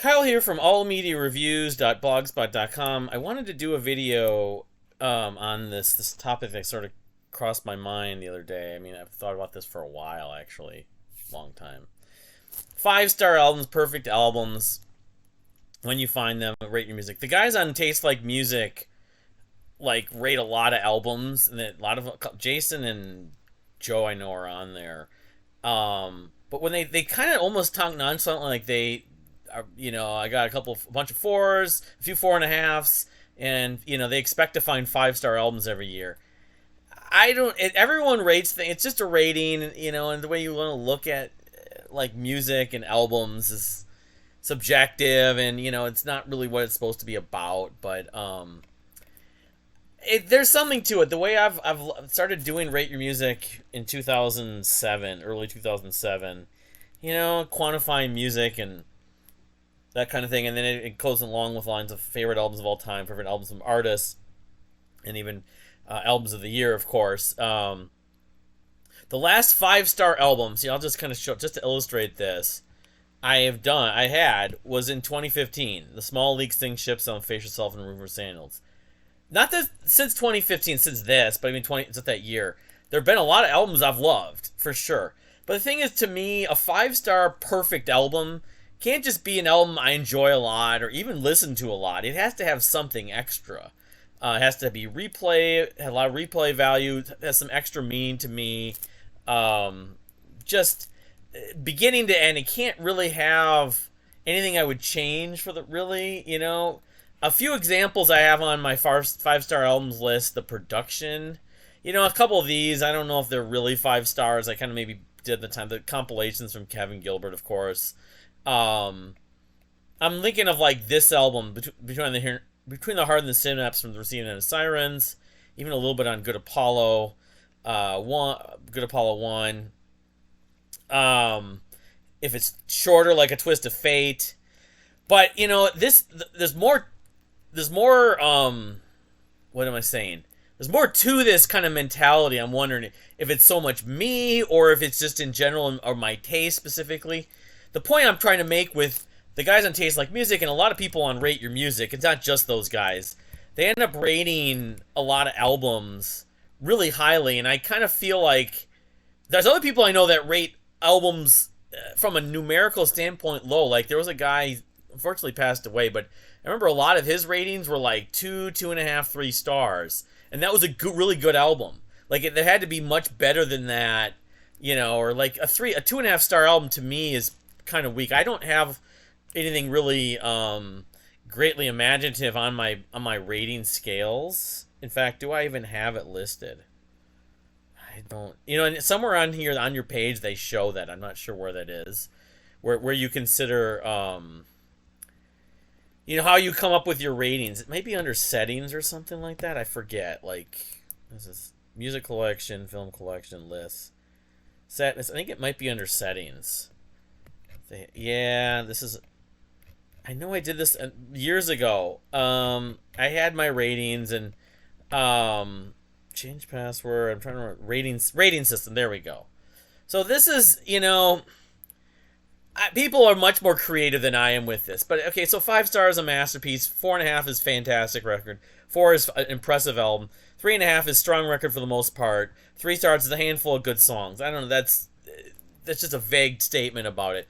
Kyle here from allmediareviews.blogspot.com. I wanted to do a video on this topic that sort of crossed my mind the other day. I mean, I've thought about this for a while, actually. Long time. 5-star albums, perfect albums. When you find them, rate your music. The guys on Taste Like Music rate a lot of albums, and a lot of Jason and Joe I know are on there. But when they kind of almost talk nonchalantly, like I got a bunch of fours, a few 4.5s, and they expect to find 5-star albums every year. Everyone rates things. It's just a rating, and the way you want to look at music and albums is subjective, and it's not really what it's supposed to be about. But there's something to it. The way I've started doing Rate Your Music in 2007, early 2007, quantifying music and that kind of thing, and then it goes along with lines of favorite albums of all time, favorite albums from artists, and even albums of the year, of course. The last 5-star albums, I'll just kind of show, just to illustrate this, was in 2015. The Small League Sing Ships on Face Yourself and River Sandals. Not that since 2015, since this, but I mean, since that year, there have been a lot of albums I've loved, for sure. But the thing is, to me, a 5-star perfect album can't just be an album I enjoy a lot or even listen to a lot. It has to have something extra. It has to be have a lot of replay value, has some extra meaning to me. Just beginning to end, it can't really have anything I would change for a few examples I have on my 5-star albums list. The production, a couple of these, I don't know if they're really 5 stars. I kind of maybe did at the time. The compilations from Kevin Gilbert, of course. I'm thinking of this album, Between the Heart and the Synapse from the Receiving End of Sirens, even a little bit on Good Apollo 1. If it's shorter, like A Twist of Fate. But, there's more, what am I saying? There's more to this kind of mentality. I'm wondering if it's so much me or if it's just in general or my taste specifically. The point I'm trying to make with the guys on Taste Like Music and a lot of people on Rate Your Music, it's not just those guys. They end up rating a lot of albums really highly, and I kind of feel like there's other people I know that rate albums from a numerical standpoint low. Like there was a guy, unfortunately passed away, but I remember a lot of his ratings were 2, 2.5, 3 stars, and that was a really good album. It had to be much better than that, or a 2.5-star album to me is kind of weak. I don't have anything really greatly imaginative on my rating scales. In fact, do I even have it listed? I don't. And somewhere on here on your page they show that. I'm not sure where that is. Where you consider how you come up with your ratings. It might be under settings or something like that. I forget. This is music collection, film collection, lists. I think it might be under settings. Yeah, this is. I know I did this years ago. I had my ratings and change password. I'm trying to remember rating system. There we go. So this is people are much more creative than I am with this. But okay, so 5 stars a masterpiece. 4.5 is fantastic record. 4 is an impressive album. 3.5 is strong record for the most part. 3 stars is a handful of good songs. I don't know. That's just a vague statement about it.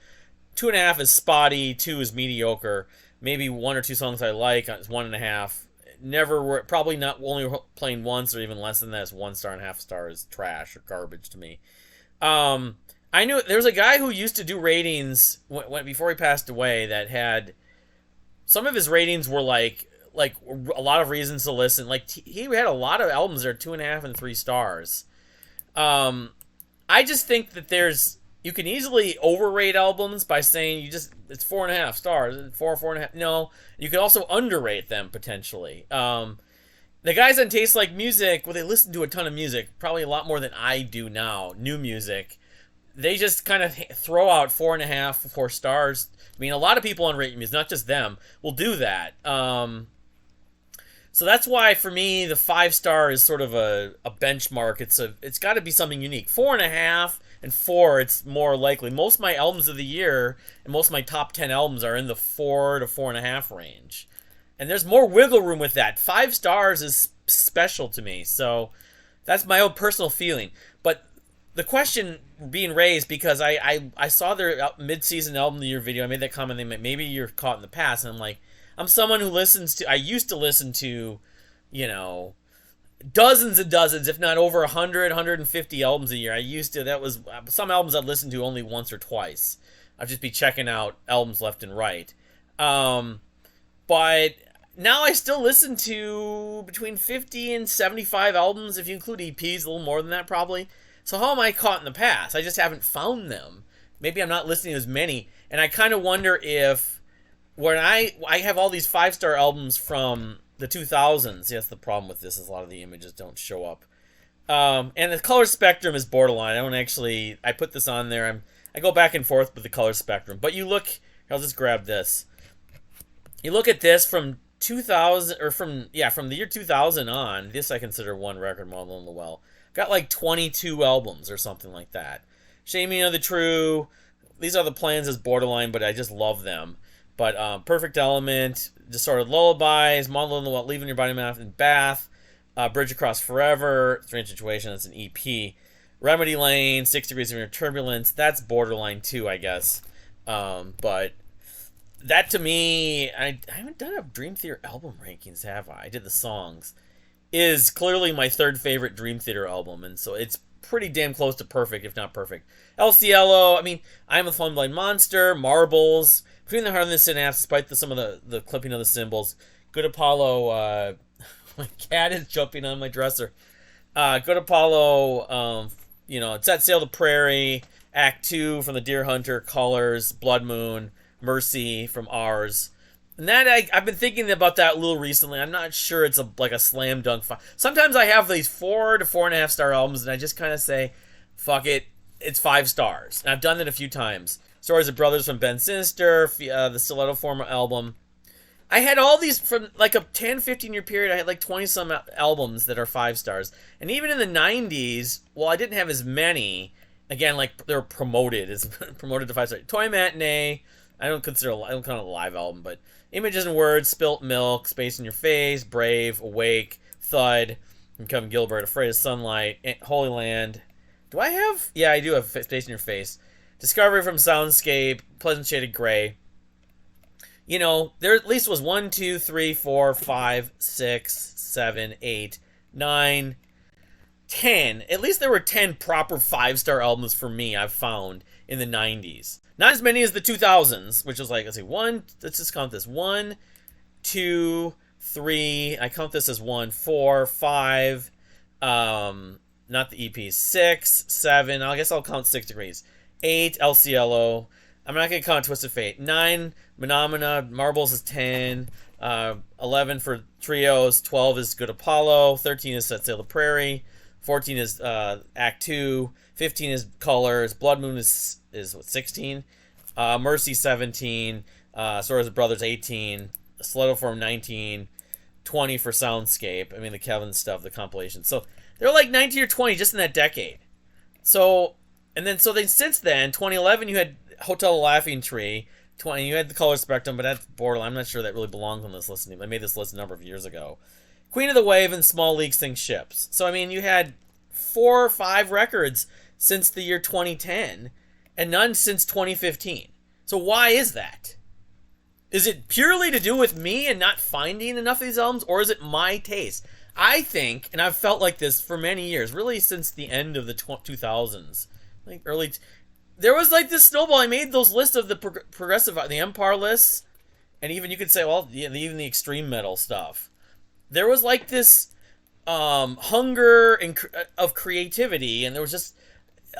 2.5 is spotty. 2 is mediocre. Maybe 1 or 2 songs I like. It's 1.5. Probably not only playing once or even less than that. It's 1 star and 1/2 star is trash or garbage to me. I knew there's a guy who used to do ratings before he passed away that had some of his ratings were like a lot of reasons to listen. He had a lot of albums that are 2.5 and 3 stars. I just think that you can easily overrate albums by saying it's 4.5 stars, 4.5. No, you could also underrate them potentially. The guys on Taste Like Music, they listen to a ton of music, probably a lot more than I do now, new music. They just kind of throw out 4.5, 4 stars. I mean, a lot of people on Rate Your Music, not just them, will do that. So that's why, for me, the 5-star is sort of a benchmark. It's got to be something unique. 4.5 and 4, it's more likely. Most of my albums of the year and most of my top 10 albums are in the 4 to 4.5 range. And there's more wiggle room with that. 5 stars is special to me, so that's my own personal feeling. But the question being raised, because I saw their mid-season album of the year video, I made that comment, maybe you're caught in the past, and I'm like, I'm someone who I used to listen to, dozens and dozens, if not over 100, 150 albums a year. That was some albums I'd listen to only once or twice. I'd just be checking out albums left and right. But now I still listen to between 50 and 75 albums, if you include EPs, a little more than that probably. So how am I caught in the past? I just haven't found them. Maybe I'm not listening to as many, and I kind of wonder if when I have all these 5-star albums from the 2000s. Yes, the problem with this is a lot of the images don't show up. And the color spectrum is borderline. I put this on there. I go back and forth with the color spectrum. But you look, I'll just grab this. You look at this from 2000, or from the year 2000 on. This I consider one record, Model in the Well. Got like 22 albums or something like that. Shaming of the True. These are the plans as borderline, but I just love them. But Perfect Element, Distorted Lullabies, Model in the Well, Leaving Your Body, Mouth, and Bath, Bridge Across Forever, Strange Situation, that's an EP. Remedy Lane, 6 Degrees of Inner Turbulence, that's borderline too, I guess. But that to me, I haven't done a Dream Theater album rankings, have I? I did the songs. Is clearly my third favorite Dream Theater album, and so it's pretty damn close to perfect, if not perfect. El Cielo, I'm a Fun Blind Monster, Marbles, Between the Heart and the Synapse, despite some of the clipping of the cymbals. Good Apollo, my cat is jumping on my dresser. Good Apollo, Set Sail the Prairie, Act 2 from the Deer Hunter, Colors, Blood Moon, Mercy from Ours. And that I've been thinking about that a little recently. I'm not sure it's like a slam dunk. Sometimes I have these 4 to 4.5 star albums, and I just kind of say, "Fuck it, it's 5 stars." And I've done it a few times. Stories of Brothers from Ben Sinister, the Stiletto Form album. I had all these from like a 10, 15 year period. I had like 20 some albums that are 5 stars. And even in the 90s, well, I didn't have as many. Again, like they were promoted to 5 stars. Toy Matinee. I don't count it a live album, but Images and Words, Spilt Milk, Space in Your Face, Brave, Awake, Thud, from Kevin Gilbert, Afraid of Sunlight, Holy Land. Do I have? Yeah, I do have Space in Your Face. Discovery from Soundscape, Pleasant Shaded Gray. There at least was 1, 2, 3, 4, 5, 6, 7, 8, 9, 10. At least there were 10 proper 5-star albums for me I've found in the 90s. Not as many as the 2000s, which was like, let's just count this. 1, 2, 3, I count this as 1, 4, 5, not the EP, 6, 7, I guess I'll count 6 Degrees. 8, El Cielo. I'm not going to count Twisted Fate. 9, Phenomena. Marbles is 10. 11 for Trios. 12 is Good Apollo. 13 is Set Sail the Prairie. 14 is Act 2. 15 is Colors. Blood Moon is 16. Mercy 17. Stories of Brothers 18. Stiletto Form 19. 20 for Soundscape. The Kevin stuff, the compilation. So they're like 19 or 20 just in that decade. So since then, 2011 you had Hotel Laughing Tree. You had the Color Spectrum, but that's borderline. I'm not sure that really belongs on this list. I made this list a number of years ago. Queen of the Wave and Small League Sink Ships. So you had 4 or 5 records since the year 2010, and none since 2015. So why is that? Is it purely to do with me and not finding enough of these albums, or is it my taste? I think, and I've felt like this for many years, really since the end of the 2000s, like early. There was like this snowball. I made those lists of the progressive, the Empire lists, and even you could say, well, even the extreme metal stuff. There was like this hunger of creativity, and there was just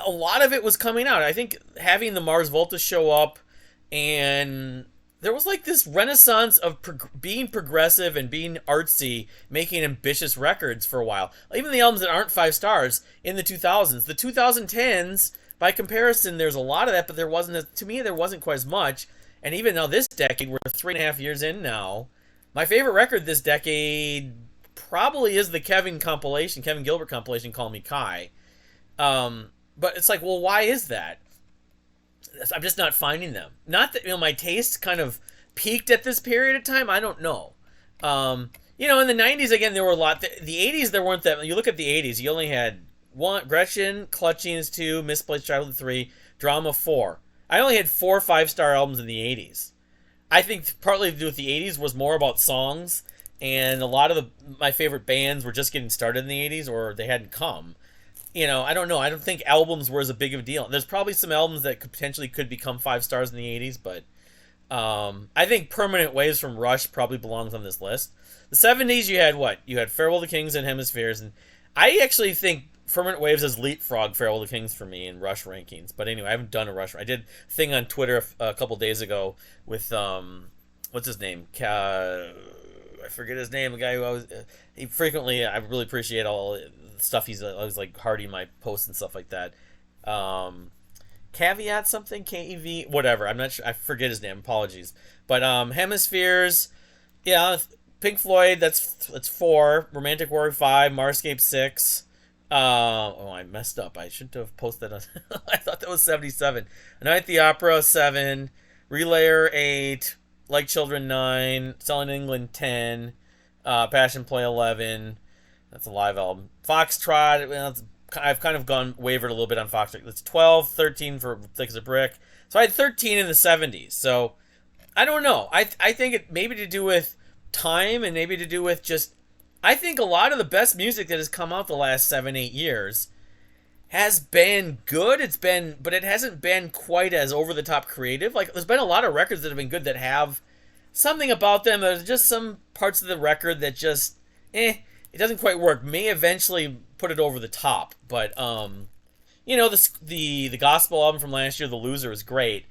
a lot of it was coming out. I think having the Mars Volta show up, and there was like this renaissance of being progressive and being artsy, making ambitious records for a while. Even the albums that aren't 5 stars in the 2000s. The 2010's, by comparison, there's a lot of that, but there wasn't quite as much. And even now this decade, we're 3.5 years in now. My favorite record this decade probably is the Kevin Gilbert compilation, Call Me Kai. But it's like, well, why is that? I'm just not finding them. Not that my taste kind of peaked at this period of time. I don't know. In the '90s again, there were a lot. The '80s there weren't that. You look at the '80s, you only had one Gretchen, Clutchings 2, Misplaced Childhood 3, Drama 4. I only had 4 5-star albums in the '80s. I think partly to do with the '80s was more about songs, and a lot of my favorite bands were just getting started in the '80s or they hadn't come. I don't know. I don't think albums were as big of a deal. There's probably some albums that could become 5 stars in the '80s, but I think Permanent Waves from Rush probably belongs on this list. The '70s, you had what? You had Farewell to Kings and Hemispheres, and I actually think Permanent Waves has leapfrogged Farewell to Kings for me in Rush rankings. But anyway, I haven't done a Rush. I did a thing on Twitter a couple days ago with what's his name? I forget his name. The guy who I really appreciate all the stuff he's always like Hardy my posts and stuff like that. Caveat something, KEV, whatever. I'm not sure. I forget his name. Apologies. But Hemispheres, yeah. Pink Floyd, that's 4. Romantic Warrior 5. Marscape 6. I messed up. I shouldn't have posted that on. I thought that was 77. A Night at the Opera 7. Relayer 8. Like Children 9. Selling England 10. Passion Play 11. That's a live album. Foxtrot. Well, I've kind of wavered a little bit on Foxtrot. It's 12. 13 for Thick as a Brick. So I had 13 in the 70s. So I don't know. I think it maybe to do with time and maybe to do with just I think a lot of the best music that has come out the last 7-8 years has been good. But it hasn't been quite as over the top creative. Like there's been a lot of records that have been good that have something about them. There's just some parts of the record that just it doesn't quite work. May eventually put it over the top, but the gospel album from last year, The Loser, is great.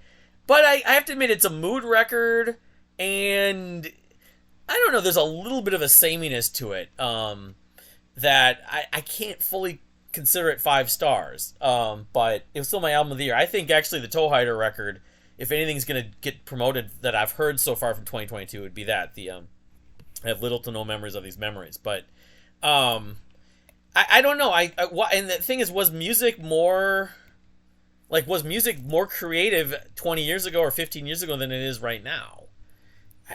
But I have to admit it's a mood record, and I don't know, there's a little bit of a sameness to it that I can't fully consider it 5 stars. But it was still my album of the year. I think actually the Toe Hider record, if anything's going to get promoted that I've heard so far from 2022, would be that. I have little to no memories of these memories. But I don't know. And the thing is, was music more creative 20 years ago or 15 years ago than it is right now?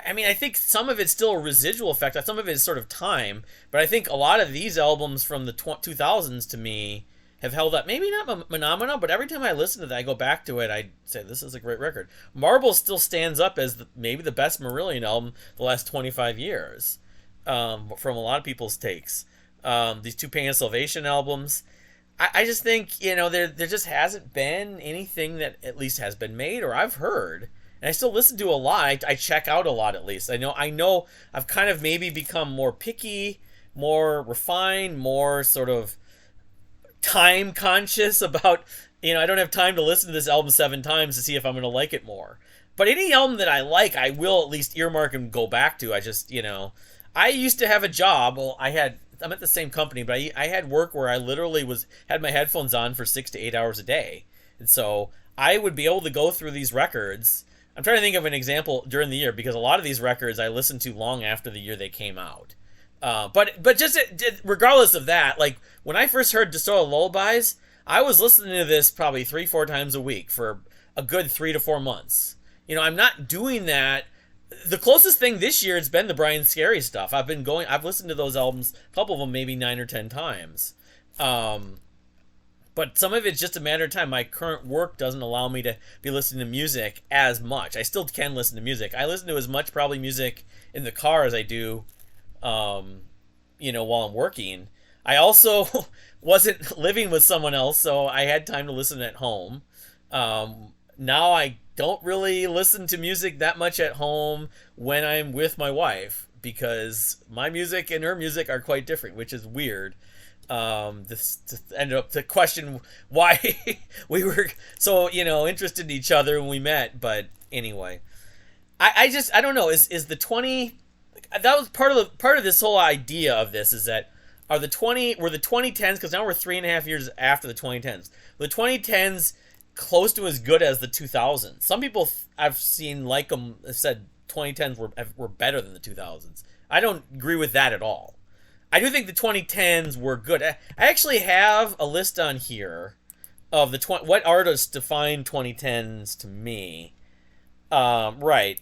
I mean, I think some of it's still a residual effect. Some of it is sort of time. But I think a lot of these albums from the 2000s to me have held up. Maybe not Phenomena, but every time I listen to that, I go back to it, I say, this is a great record. Marble still stands up as maybe the best Marillion album the last 25 years from a lot of people's takes. These 2 Pain of Salvation albums. I just think, there just hasn't been anything that at least has been made or I've heard. And I still listen to a lot. I check out a lot at least. I know I've kind of maybe become more picky, more refined, more sort of time conscious about, I don't have time to listen to this album 7 times to see if I'm going to like it more. But any album that I like, I will at least earmark and go back to. I just, I used to have a job. Well, I'm at the same company, but I had work where I literally had my headphones on for 6 to 8 hours a day. And so I would be able to go through these records. I'm trying to think of an example during the year because a lot of these records I listened to long after the year they came out. But just regardless of that, like when I first heard Distorted Lullabies, I was listening to this probably 3-4 times a week for a good 3 to 4 months. I'm not doing that. The closest thing this year has been the Brian Scary stuff. I've listened to those albums, a couple of them maybe 9 or 10 times. But some of it's just a matter of time. My current work doesn't allow me to be listening to music as much. I still can listen to music. I listen to as much probably music in the car as I do, while I'm working. I also wasn't living with someone else, so I had time to listen at home. Now I don't really listen to music that much at home when I'm with my wife because my music and her music are quite different, which is weird. This ended up to question why we were so interested in each other when we met, but anyway, I don't know. Is the 20 that was part of this whole idea of this is that were the 2010s, because now we're 3.5 years after the 2010s. The 2010s close to as good as the 2000s. Some people I've seen like them have said 2010s were better than the 2000s. I don't agree with that at all. I do think the 2010s were good. I actually have a list on here of the what artists define 2010s to me. Right.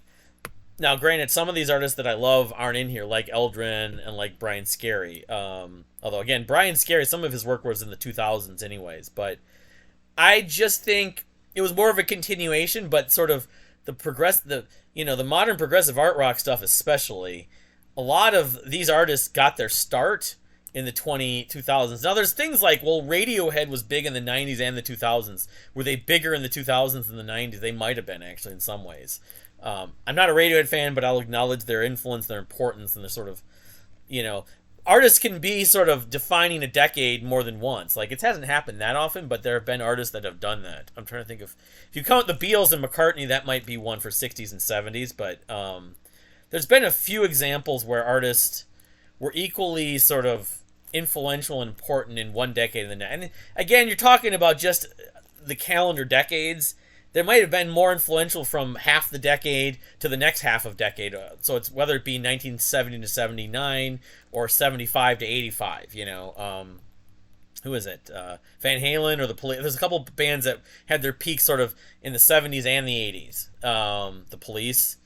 Now, granted, some of these artists that I love aren't in here, like Eldrin and like Brian Scary. Although, again, Brian Scary, some of his work was in the 2000s anyways. But I just think it was more of a continuation, but sort of the modern progressive art rock stuff especially. A lot of these artists got their start in the 2000s. Now, there's things like, well, Radiohead was big in the 90s and the 2000s. Were they bigger in the 2000s than the 90s? They might have been, actually, in some ways. I'm not a Radiohead fan, but I'll acknowledge their influence, their importance, and their sort of, artists can be sort of defining a decade more than once. Like, it hasn't happened that often, but there have been artists that have done that. I'm trying to think of, if you count the Beatles and McCartney, that might be one for 60s and 70s, but there's been a few examples where artists were equally sort of influential and important in one decade and the next. And again, you're talking about just the calendar decades. There might have been more influential from half the decade to the next half of decade. So it's whether it be 1970 to 79 or 75 to 85, who is it? Van Halen or the Police. There's a couple of bands that had their peak sort of in the 70s and the 80s. The Police.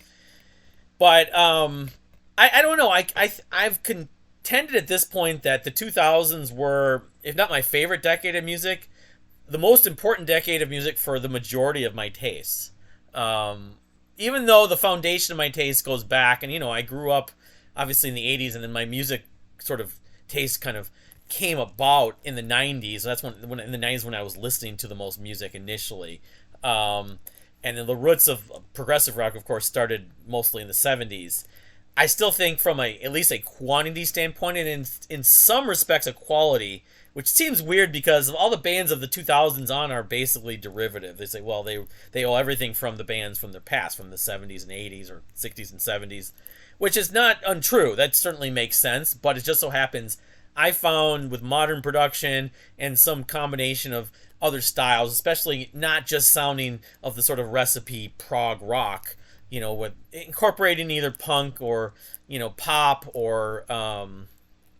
But I don't know. I've contended at this point that the 2000s were, if not my favorite decade of music, the most important decade of music for the majority of my tastes. Even though the foundation of my taste goes back, and I grew up obviously in the 80s, and then my music sort of taste kind of came about in the 90s. That's when in the 90s when I was listening to the most music initially. And then the roots of progressive rock, of course, started mostly in the 70s. I still think from at least a quantity standpoint, and in some respects a quality, which seems weird because all the bands of the 2000s on are basically derivative. They say, well, they owe everything from the bands from their past, from the 70s and 80s or 60s and 70s, which is not untrue. That certainly makes sense, but it just so happens I found with modern production and some combination of other styles, especially not just sounding of the sort of recipe prog rock, with incorporating either punk or, pop or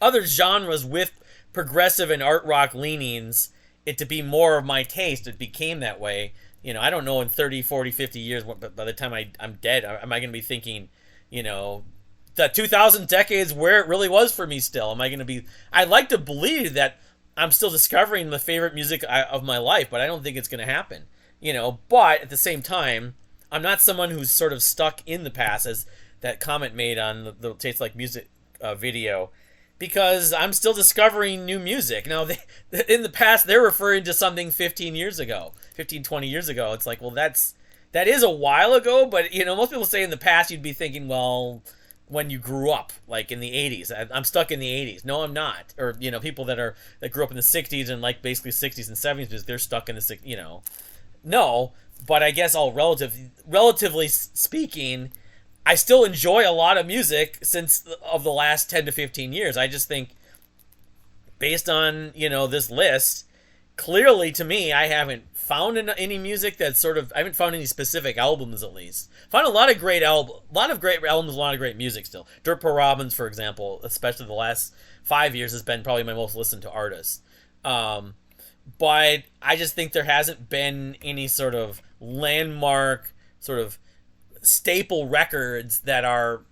other genres with progressive and art rock leanings, it to be more of my taste. It became that way. I don't know in 30, 40, 50 years, but by the time I'm dead, am I going to be thinking, the 2000 decades where it really was for me still? Am I going to be... I'd like to believe that I'm still discovering the favorite music of my life, but I don't think it's going to happen. But at the same time, I'm not someone who's sort of stuck in the past, as that comment made on the Taste Like Music video, because I'm still discovering new music. Now, in the past, they're referring to something 20 years ago. It's like, well, that is a while ago, but, most people say in the past, you'd be thinking, well, when you grew up, like in the 80s. I'm stuck in the 80s. No, I'm not. Or, people that grew up in the 60s and like basically 60s and 70s, because they're stuck in the 60s, No, but I guess relatively speaking, I still enjoy a lot of music of the last 10 to 15 years. I just think, based on, this list, clearly to me, I haven't found any music that's I haven't found any specific albums, at least. Found a lot of great albums, a lot of great music still. Dirt Poor Robins, for example, especially the last 5 years, has been probably my most listened to artist. But I just think there hasn't been any sort of landmark, sort of staple records that are,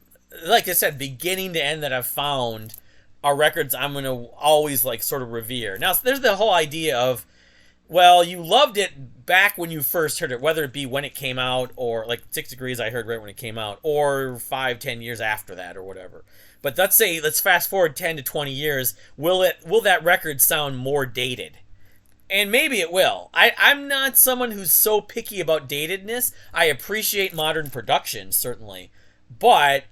like I said, beginning to end, that I've found are records I'm going to always like sort of revere. Now, there's the whole idea of, well, you loved it back when you first heard it, whether it be when it came out, or like 6 Degrees I heard right when it came out, or 5-10 years after that, or whatever. But let's fast forward 10 to 20 years. Will that record sound more dated? And maybe it will. I'm not someone who's so picky about datedness. I appreciate modern production, certainly. But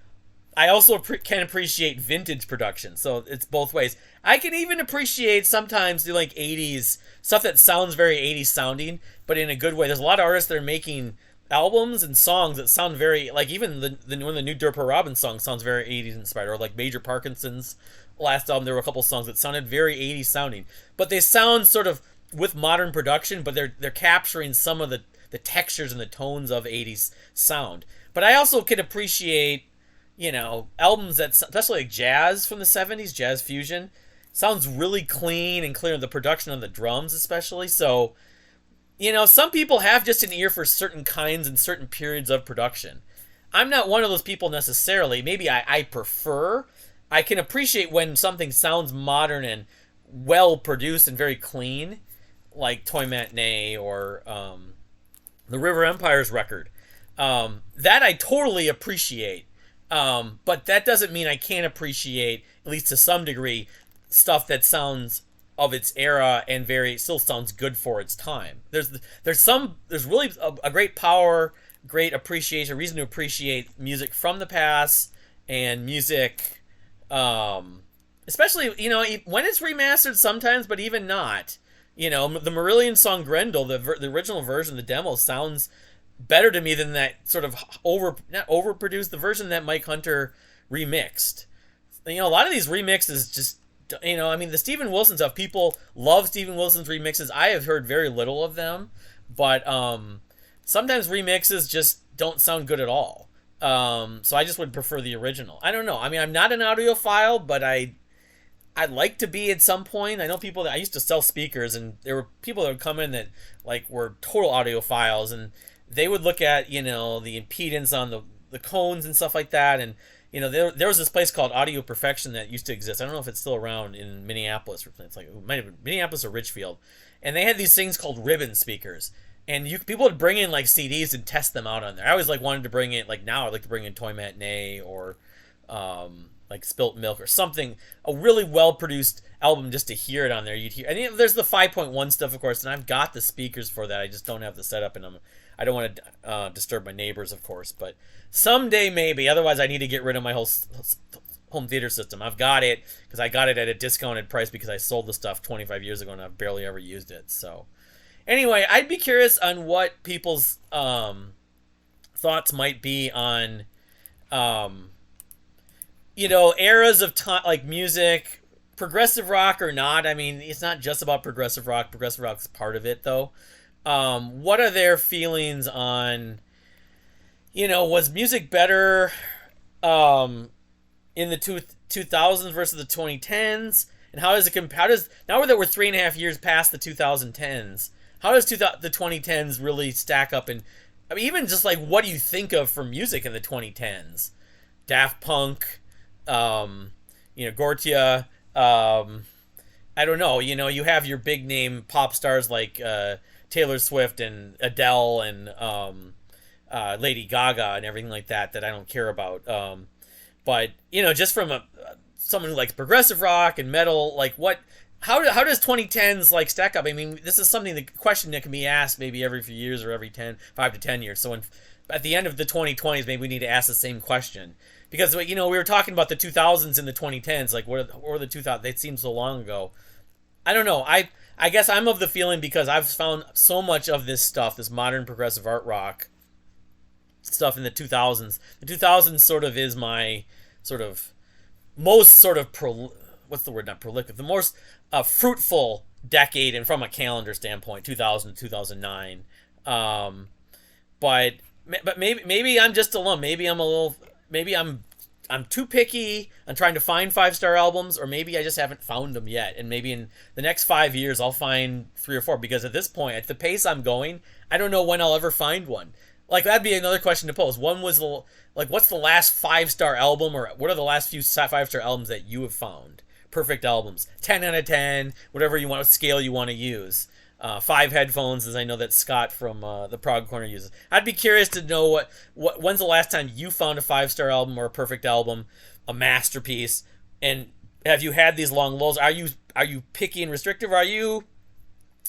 I also can appreciate vintage production. So it's both ways. I can even appreciate sometimes the like 80s stuff that sounds very 80s sounding, but in a good way. There's a lot of artists that are making albums and songs that sound very, like even one of the new Dirt Poor Robin songs sounds very 80s inspired. Or like Major Parkinson's last album, there were a couple songs that sounded very 80s sounding. But they sound sort of with modern production, but they're capturing some of the textures and the tones of 80s sound. But I also can appreciate, albums that, especially like jazz from the 70s, jazz fusion, sounds really clean and clear, the production on the drums especially. So some people have just an ear for certain kinds and certain periods of production. I'm not one of those people necessarily. Maybe I prefer. I can appreciate when something sounds modern and well produced and very clean, like Toy Matinee or the River Empire's record. That I totally appreciate. But that doesn't mean I can't appreciate, at least to some degree, stuff that sounds of its era and still sounds good for its time. There's really a great power, great appreciation, reason to appreciate music from the past and music, especially when it's remastered sometimes, but even not. The Marillion song Grendel, the original version, the demo sounds better to me than that sort of not overproduced, the version that Mike Hunter remixed. A lot of these remixes just, the Steven Wilson stuff, people love Steven Wilson's remixes. I have heard very little of them, but sometimes remixes just don't sound good at all. So I just would prefer the original. I don't know. I'm not an audiophile, but I'd like to be at some point. I know people that I used to sell speakers, and there were people that would come in that were total audiophiles, and they would look at the impedance on the cones and stuff like that, and there was this place called Audio Perfection that used to exist. I don't know if it's still around in Minneapolis. It's it might have been Minneapolis or Richfield, and they had these things called ribbon speakers, and people would bring in CDs and test them out on there. I always wanted to bring in now I'd like to bring in Toy Matinee or Spilt Milk or something, a really well produced album just to hear it on there. You'd hear, and there's the 5.1 stuff, of course, and I've got the speakers for that. I just don't have the setup, and I don't want to disturb my neighbors, of course, but someday maybe. Otherwise, I need to get rid of my whole home theater system. I've got it because I got it at a discounted price because I sold the stuff 25 years ago and I've barely ever used it. So anyway, I'd be curious on what people's thoughts might be on eras of time, music, progressive rock or not. It's not just about progressive rock. Progressive rock's part of it, though. What are their feelings on, was music better in the 2000s versus the 2010s? And how does now that we're 3.5 years past the 2010s, how does the 2010s really stack up? And even just what do you think of for music in the 2010s? Daft Punk, Gortia, I don't know, you have your big name pop stars like Taylor Swift and Adele and Lady Gaga and everything like that I don't care about. But just from someone who likes progressive rock and metal, how does 2010s stack up? This is the question that can be asked maybe every few years or every 5 to 10 years. So at the end of the 2020s, maybe we need to ask the same question. Because, we were talking about the 2000s and the 2010s, what were the 2000s? They seem so long ago. I don't know. I guess I'm of the feeling, because I've found so much of this stuff, this modern progressive art rock stuff in the 2000s. The 2000s sort of is my sort of most sort of, what's the word, not prolific, the most fruitful decade, and from a calendar standpoint, 2000 to 2009. But maybe I'm just alone. Maybe I'm too picky on trying to find 5-star albums, or maybe I just haven't found them yet. And maybe in the next 5 years I'll find 3 or 4, because at this point, at the pace I'm going, I don't know when I'll ever find one. That'd be another question to pose. One was what's the last 5-star album, or what are the last few 5-star albums that you have found? Perfect albums. 10 out of 10, whatever you want, scale you want to use. 5 headphones, as I know that Scott from the Prog Corner uses. I'd be curious to know when's the last time you found a 5-star album or a perfect album, a masterpiece, and have you had these long lulls? Are you picky and restrictive? Are you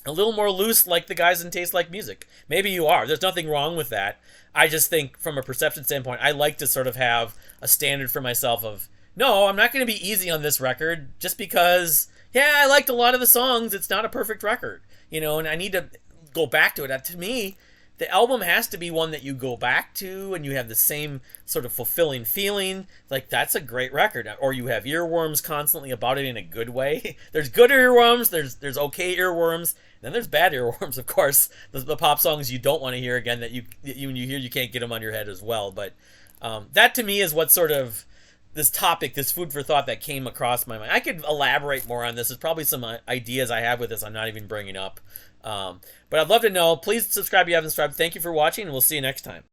a little more loose, like the guys in Taste Like Music? Maybe you are. There's nothing wrong with that. I just think from a perception standpoint, I like to sort of have a standard for myself of, no, I'm not going to be easy on this record just because, yeah, I liked a lot of the songs. It's not a perfect record. And I need to go back to it. To me, the album has to be one that you go back to and you have the same sort of fulfilling feeling. That's a great record. Or you have earworms constantly about it in a good way. There's good earworms, there's okay earworms, then there's bad earworms, of course. The pop songs you don't want to hear again, that when you hear, you can't get them on your head as well. But that to me is what sort of this topic, this food for thought that came across my mind. I could elaborate more on this. There's probably some ideas I have with this I'm not even bringing up. But I'd love to know. Please subscribe if you haven't subscribed. Thank you for watching, and we'll see you next time.